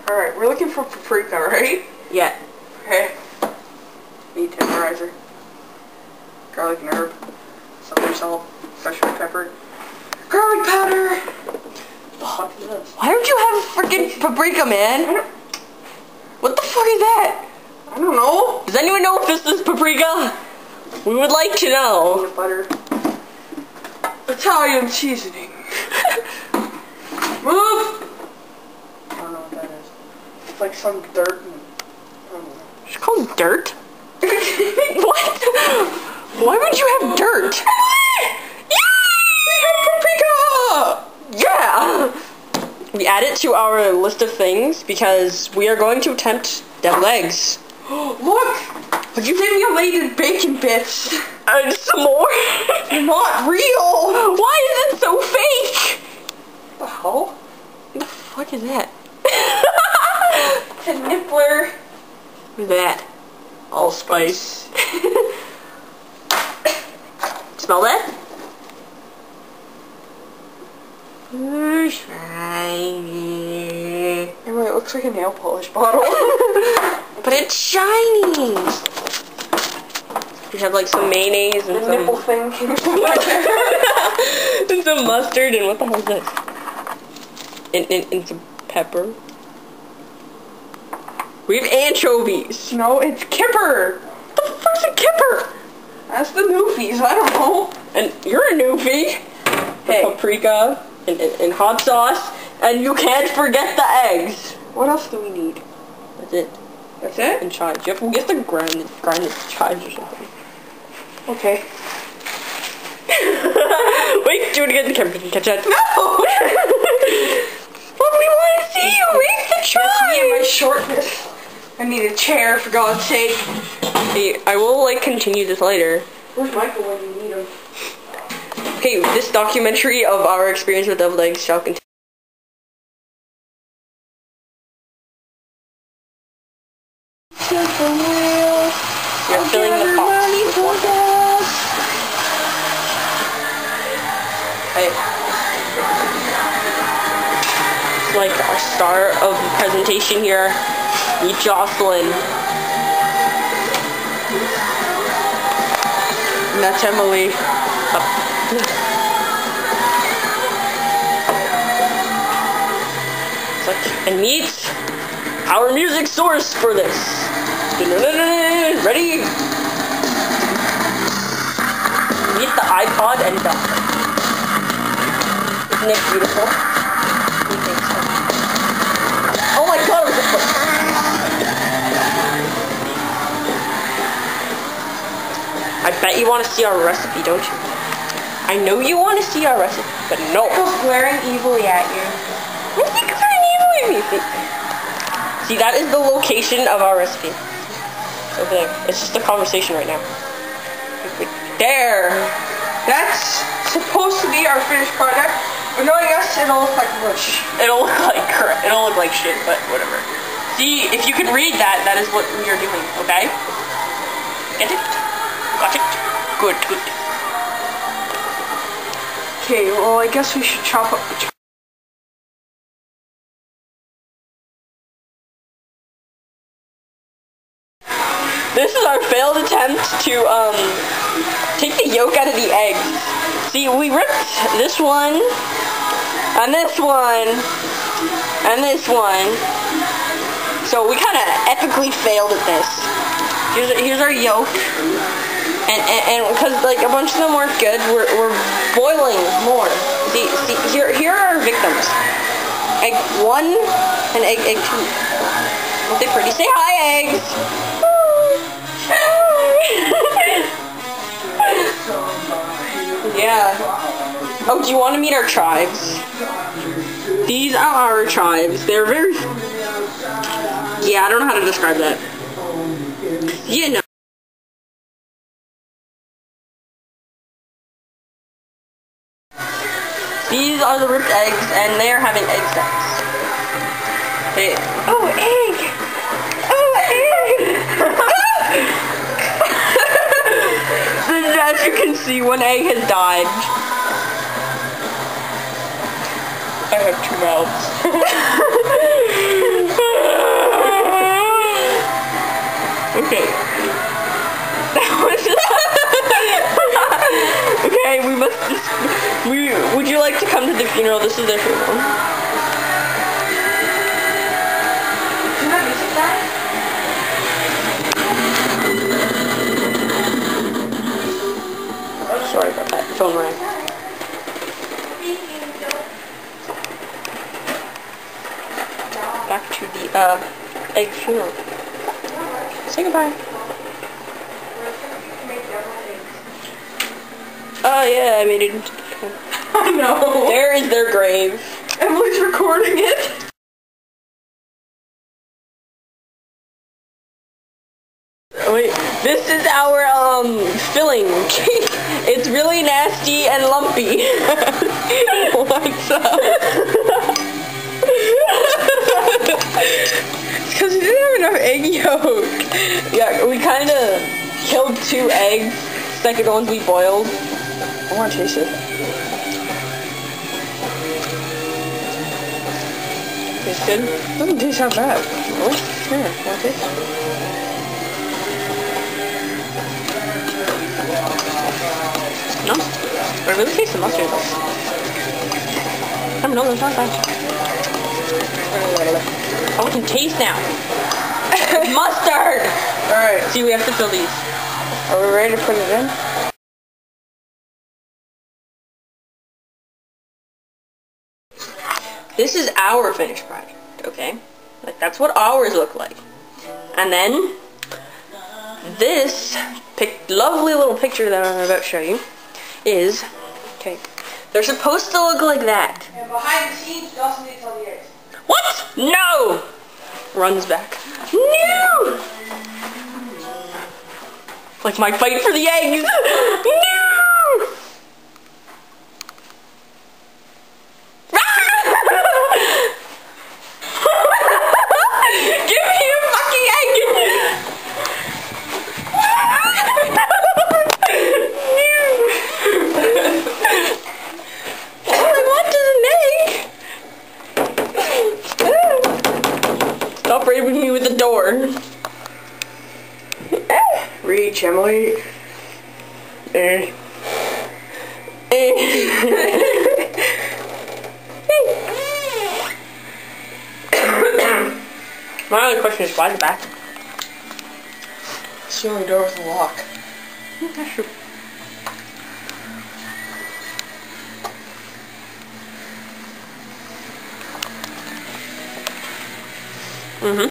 Alright, we're looking for paprika, right? Yeah. Okay. Meat tenderizer. Garlic and herb. Celery salt. Fresh red pepper. Garlic powder! What the fuck is this? Why don't you have freaking paprika, man? What the fuck is that? I don't know. Does anyone know if this is paprika? We would like to know. Peanut butter. Italian seasoning. Move! I don't know what that is. It's like some dirt and... I don't know. It's called dirt? What? Why would you have dirt? Yeah! We add it to our list of things because we are going to attempt deviled eggs. Look! Simulated bacon bits. And some more. They're not real! Why is it so fake? What the hell? What the fuck is that? It's a nippler. What is that? Allspice. Smell that? Shiny. Anyway, it looks like a nail polish bottle. But it's shiny. We have like some mayonnaise and the nipple thing came from right there. and some mustard and what the hell is this? And some pepper. We have anchovies. No, it's kipper. What the fuck's a kipper? That's the newfies, I don't know. And you're a newfie. Hey. Paprika and hot sauce. And you can't forget the eggs. What else do we need? That's it. That's it? And chives. You have to grind the chives or something. Okay. Wait, do it again. Can catch that? No! But we want to see you make the That's me and my chives. shortness. I need a chair, for God's sake. Hey, I will like continue this later. Where's Michael when you need him? Okay, this documentary of our experience with deviled eggs shall continue. You're filling the pot with water. Hey. It's like our star of the presentation here. Meet Jocelyn. And that's Emily. It's like, and meet our music source for this. Ready? Meet the iPod and the... Isn't it beautiful? You think so? Oh my god! I bet you want to see our recipe, don't you? I know you want to see our recipe, but no. Michael's glaring evilly at you. What do you glaring evilly at me? See, that is the location of our recipe. Over there. It's just a conversation right now. There! That's supposed to be our finished product, but knowing us, it'll look like mush. It'll look like crap. It'll look like shit, but whatever. See, if you can read that, that is what we are doing, okay? Get it? Got it? Good, good. Okay, well, I guess we should chop up the This is our failed attempt to, take the yolk out of the egg. See, we ripped this one, and this one, and this one. So we kind of epically failed at this. Here's our yolk. And because, like, a bunch of them weren't good, we're boiling more. See, here are our victims. Egg 1 and egg 2. Aren't they pretty? Say hi, eggs! Yeah. Oh, do you want to meet our tribes? These are our tribes. They're very... Yeah, I don't know how to describe that. You know. These are the ripped eggs, and they are having egg sex. Hey. Oh, egg! Oh, egg! As you can see, one egg has died. I have 2 mouths. Would you like to come to the funeral? This is their funeral. Sorry about that. Phone rang. Back to the egg funeral. Say goodbye. Oh yeah, I made it into the film. I know. There is their grave. Emily's recording it. Wait, this is our filling. It's really nasty and lumpy. What's up? Because we didn't have enough egg yolk. Yeah, we kind of killed 2 eggs. Second ones we boiled. I want to taste it. Tastes good? Doesn't taste that bad. Oh, here, want to taste? No, but I really taste the mustard. No, that's not bad. Oh, we can taste now. Mustard! Alright. See, we have to fill these. Are we ready to put it in? This is our finished product, okay? Like, that's what ours look like. And then, this lovely little picture that I'm about to show you is, okay, they're supposed to look like that. And behind the scenes, Dawson didn't tell the eggs. What? No! Runs back. No! Like my fight for the eggs. No! Give me a fucking egg! All I want is an egg. Stop raping me with the door. Reach, Emily. My only question is, why the back? It's the only door with a lock. That's true. Mm-hmm.